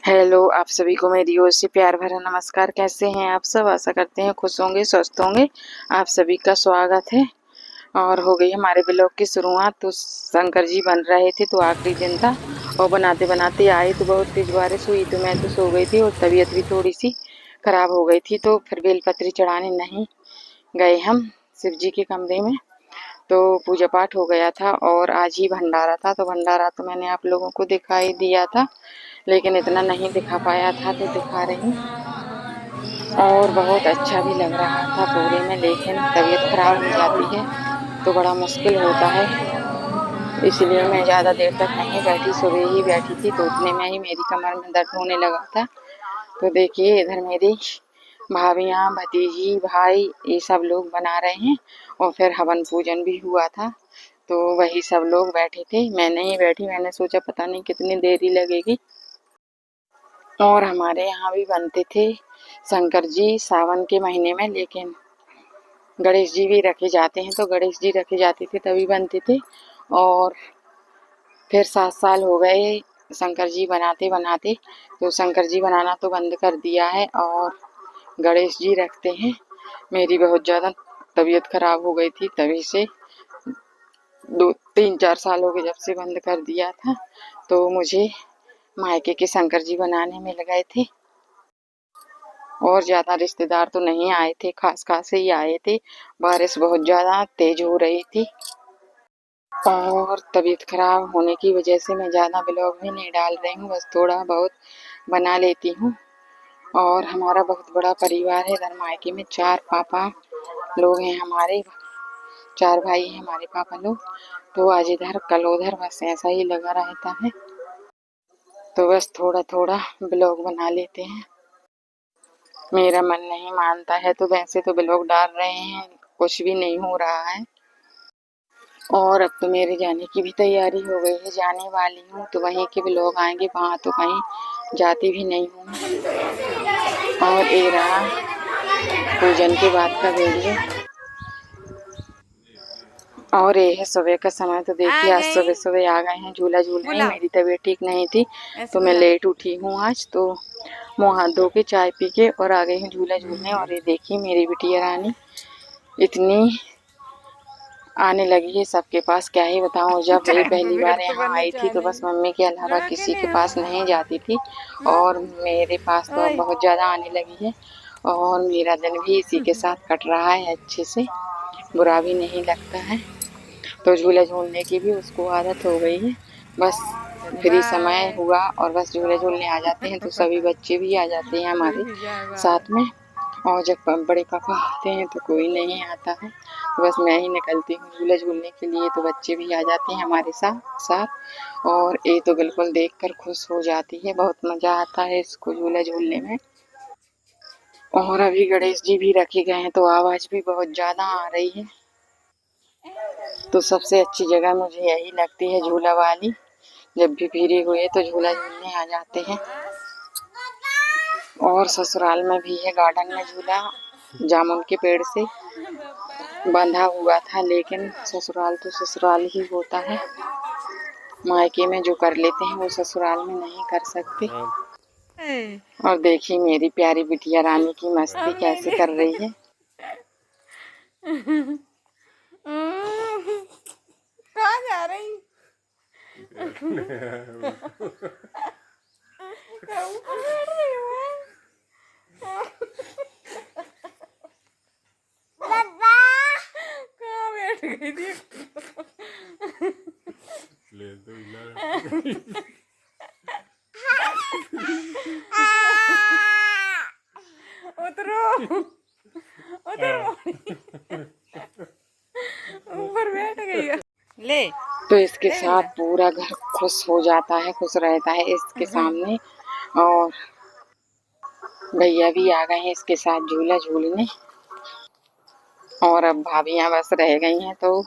Hello, आप सभी को मेरी ओर से प्यार भरा नमस्कार। कैसे हैं आप सब? आशा करते हैं खुश होंगे, स्वस्थ होंगे। आप सभी का स्वागत है। और हो गई हमारे ब्लॉग की शुरुआत। तो शंकर जी बन रहे थे, तो आखिरी दिन था और बनाते बनाते आए तो बहुत तेज बारिश हुई, तो मैं तो सो गई थी और तबीयत भी थोड़ी सी खराब हो गई थी। तो फिर बेलपत्री चढ़ाने नहीं गए हम शिव जी के कमरे में। तो पूजा पाठ हो गया था और आज ही भंडारा था। तो भंडारा तो मैंने आप लोगों को दिखाई दिया था, लेकिन इतना नहीं दिखा पाया था, तो दिखा रही हूँ। और बहुत अच्छा भी लग रहा था पूरे में, लेकिन तबीयत खराब हो जाती है तो बड़ा मुश्किल होता है। इसलिए मैं ज़्यादा देर तक नहीं बैठी, सुबह ही बैठी थी तो उतने में ही मेरी कमर में दर्द होने लगा था। तो देखिए इधर मेरी भाभियाँ, भतीजी, भाई ये सब लोग बना रहे हैं और फिर हवन पूजन भी हुआ था। तो वही सब लोग बैठे थे, मैं नहीं बैठी। मैंने सोचा पता नहीं कितनी देरी लगेगी। और हमारे यहाँ भी बनते थे शंकर जी सावन के महीने में, लेकिन गणेश जी भी रखे जाते हैं, तो गणेश जी रखे जाते थे तभी बनते थे। और फिर 7 साल हो गए शंकर जी बनाते बनाते, तो शंकर जी बनाना तो बंद कर दिया है और गणेश जी रखते हैं। मेरी बहुत ज़्यादा तबीयत खराब हो गई थी, तभी से 2-3-4 साल हो गए जब से बंद कर दिया था। तो मुझे मायके के शंकर जी बनाने मिल गए थे और ज़्यादा रिश्तेदार तो नहीं आए थे, खास खास ही आए थे। बारिश बहुत ज़्यादा तेज हो रही थी और तबीयत खराब होने की वजह से मैं ज़्यादा ब्लॉग भी नहीं डाल रही हूँ, बस थोड़ा बहुत बना लेती हूँ। और हमारा बहुत बड़ा परिवार है। इधर मायके में 4 पापा लोग हैं हमारे, 4 भाई हैं हमारे पापा लोग। तो आज इधर कल उधर बस ऐसा ही लगा रहता है, तो बस थोड़ा थोड़ा ब्लॉग बना लेते हैं। मेरा मन नहीं मानता है तो वैसे तो ब्लॉग डाल रहे हैं, कुछ भी नहीं हो रहा है। और अब तो मेरे जाने की भी तैयारी हो गई है, जाने वाली हूँ तो वहीं के ब्लॉग आएंगे, वहाँ तो कहीं जाती भी नहीं हूँ। और ये रहा पूजन के बाद का वीडियो। और ये है सुबह का समय। तो देखिए आज सुबह सुबह आ गए हैं झूला झूलने। मेरी तबीयत ठीक नहीं थी तो मैं लेट उठी हूँ आज, तो मुँह हाथ धो के चाय पी के और आ गई हूँ झूला झूलने। और ये देखिए मेरी बिटिया रानी इतनी आने लगी है सबके पास, क्या ही बताऊँ। जब ये पहली बार यहाँ आई थी तो बस मम्मी के अलावा किसी के पास नहीं जाती थी, और मेरे पास तो अब बहुत ज़्यादा आने लगी है। और मेरा दिन भी इसी के साथ कट रहा है अच्छे से, बुरा भी नहीं लगता है। तो झूले झूलने की भी उसको आदत हो गई है। बस फ्री समय हुआ और बस झूले झूलने आ जाते हैं, तो सभी बच्चे भी आ जाते हैं हमारे साथ में। और जब बड़े पापा आते हैं तो कोई नहीं आता है, तो बस मैं ही निकलती हूँ झूले झूलने के लिए, तो बच्चे भी आ जाते हैं हमारे साथ साथ। और ये तो बिल्कुल देखकर खुश हो जाती है, बहुत मज़ा आता है इसको झूला झूलने में। और अभी गणेश जी भी रखे गए हैं तो आवाज़ भी बहुत ज़्यादा आ रही है। तो सबसे अच्छी जगह मुझे यही लगती है झूला वाली। जब भी फ्री हुए तो झूला झूलने आ जाते हैं। और ससुराल में भी है गार्डन में झूला, जामुन के पेड़ से बंधा हुआ था, लेकिन ससुराल तो ससुराल ही होता है। मायके में जो कर लेते हैं वो ससुराल में नहीं कर सकते। और देखिए मेरी प्यारी बिटिया रानी की मस्ती कैसे कर रही है। कहाँ जा रही? कहाँ बैठ गई थी? ले तो उतरो उतरो, ऊपर बैठ गई है। ले तो इसके साथ पूरा घर खुश हो जाता है, खुश रहता है इसके सामने। और भैया भी आ गए हैं इसके साथ झूला झूलने। और अब भाभियाँ बस रह गई हैं, तो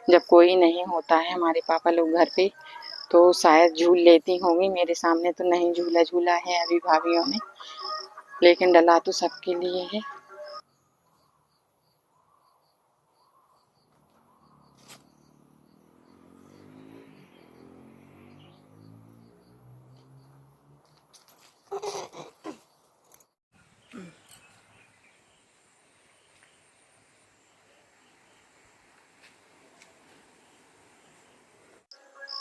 जब कोई नहीं होता है हमारे पापा लोग घर पे तो शायद झूल लेती होंगी। मेरे सामने तो नहीं झूला झूला है अभी भाभियों ने, लेकिन डला तो सबके लिए है।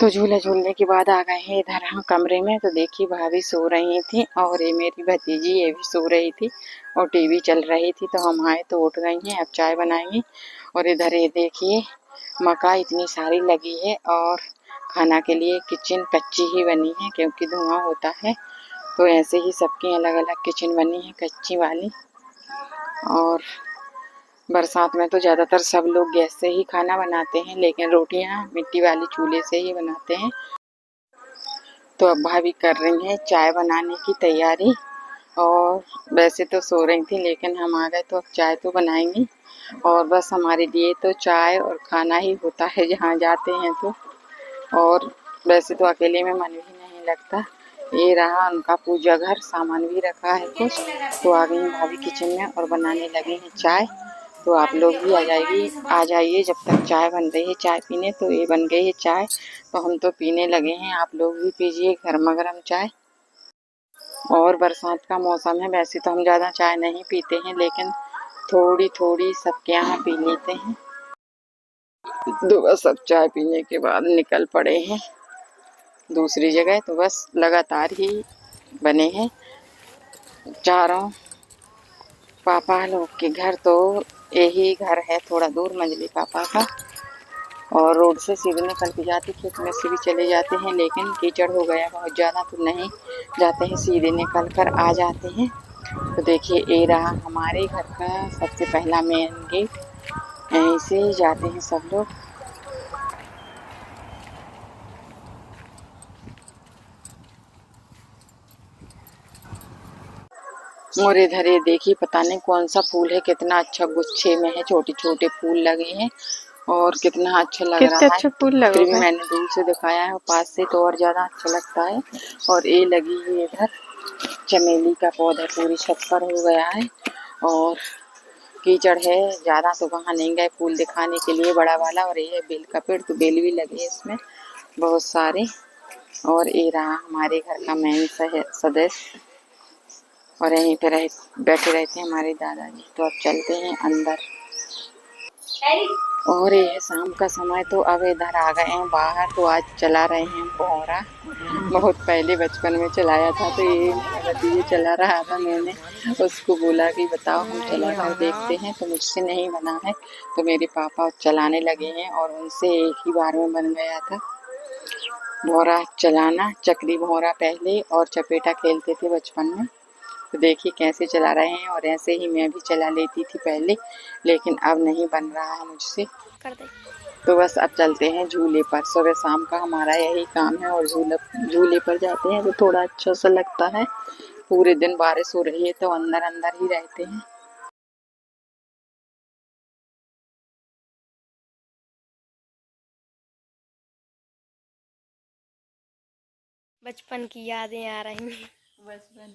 तो झूला झूलने के बाद आ गए हैं इधर हम कमरे में। तो देखिए भाभी सो रही थी और ये मेरी भतीजी ये भी सो रही थी और टीवी चल रही थी। तो हम आए तो उठ गई हैं, अब चाय बनाएंगे। और इधर ये देखिए मक्का इतनी सारी लगी है और खाना के लिए किचन कच्ची ही बनी है क्योंकि धुआं होता है। तो ऐसे ही सबकी अलग अलग किचन बनी है कच्ची वाली। और बरसात में तो ज़्यादातर सब लोग गैस से ही खाना बनाते हैं, लेकिन रोटियां मिट्टी वाली चूल्हे से ही बनाते हैं। तो अब भाभी कर रही हैं चाय बनाने की तैयारी। और वैसे तो सो रही थी लेकिन हम आ गए तो अब चाय तो बनाएंगी। और बस हमारे लिए तो चाय और खाना ही होता है जहाँ जाते हैं तो। और वैसे तो अकेले में मन भी नहीं लगता। ये रहा उनका पूजा घर, सामान भी रखा है कुछ। तो आ गई भाभी किचन में और बनाने लगे हैं चाय। तो आप लोग भी आ जाइए जब तक चाय बन रही है चाय पीने। तो ये बन गई है चाय तो हम तो पीने लगे हैं, आप लोग भी पीजिए गर्मा गर्म चाय। और बरसात का मौसम है, वैसे तो हम ज़्यादा चाय नहीं पीते हैं लेकिन थोड़ी थोड़ी सबके यहाँ पी लेते हैं। तो बस अब चाय पीने के बाद निकल पड़े हैं दूसरी जगह। तो बस लगातार ही बने हैं चारों पापा लोग के घर। तो यही घर है थोड़ा दूर मंजली पापा का। और रोड से सीधे निकल के जाते खेत में से भी चले जाते हैं लेकिन कीचड़ हो गया बहुत ज़्यादा तो नहीं जाते हैं, सीधे निकल कर आ जाते हैं। तो देखिए ये रहा हमारे घर का सबसे पहला मेन गेट, यहीं से जाते हैं सब लोग। और इधर ये देखिए पता नहीं कौन सा फूल है, कितना अच्छा गुच्छे में है, छोटे छोटे फूल लगे हैं और कितना अच्छा लग रहा है। अच्छा फूल लगा फिर भी मैंने दूर से दिखाया है, पास से तो और ज्यादा अच्छा लगता है। और ये लगी है इधर चमेली का पौधा, पूरी छत पर हो गया है और कीचड़ है ज्यादा तो वहाँ नहीं गए फूल दिखाने के लिए बड़ा वाला। और ये है बेल का पेड़, तो बेल भी लगे है इसमें बहुत सारे। और ये रहा हमारे घर का मेन सदस्य और यहीं पे बैठे रहते हैं हमारे दादाजी। तो अब चलते हैं अंदर। और ये शाम का समय तो अब इधर आ गए हैं बाहर। तो आज चला रहे हैं भौरा, बहुत पहले बचपन में चलाया था। तो ये भतीजे चला रहा था, मैंने उसको बोला कि बताओ हम चला कर देखते हैं। तो मुझसे नहीं बना है तो मेरे पापा चलाने लगे हैं और उनसे एक ही बार में बन गया था भौरा चलाना। चक्री भौरा पहले और चपेटा खेलते थे बचपन में। तो देखिए कैसे चला रहे हैं। और ऐसे ही मैं भी चला लेती थी पहले लेकिन अब नहीं बन रहा है मुझसे। तो बस अब चलते हैं झूले पर। सुबह शाम का हमारा यही काम है और झूले पर जाते हैं तो थोड़ा अच्छा सा लगता है। पूरे दिन बारिश हो रही है तो अंदर अंदर ही रहते हैं। बचपन की यादें आ रही हैं। बचपन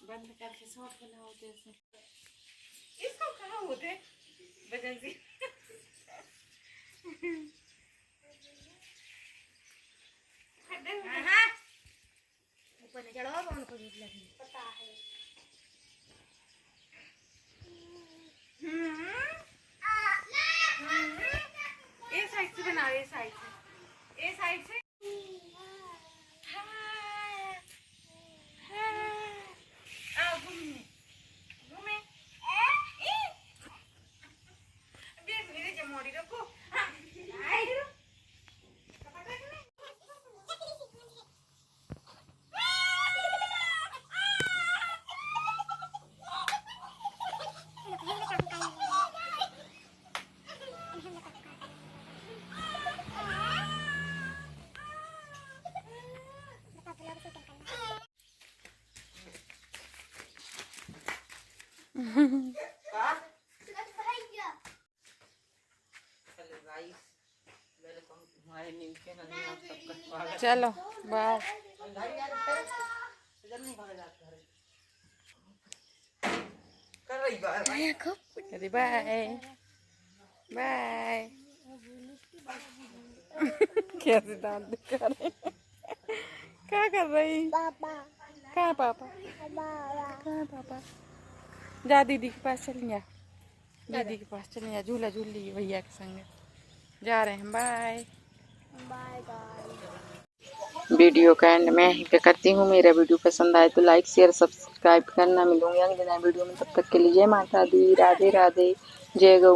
बंद करके शॉर्ट बनाओ जैसे इसको कहाँ होते वजन से ऊपर न चढ़ो कौन को झूठ लगी पता है। ये साइड से बनाओ, ये साइड से, ये साइड से। आओ घूमने घूमे। मेरे जमोड़ी रखो। चलो बाय। अरे बाय बाय। कैसे दांत दिखा रहे हैं? क्या कर रही? पापा कहाँ पापा? कहाँ पापा? जा दीदी के पास चल, जा दीदी के पास चले जा, झूला झूल ली भैया के संग जा रहे हैं। Bye bye bye. वीडियो का एंड मैं यहीं पे करती हूँ। मेरा वीडियो पसंद आए तो लाइक शेयर सब्सक्राइब करना। मिलूंगी अगले नए वीडियो में, तब तक के लिए जय माता दी, राधे राधे, जय गौ।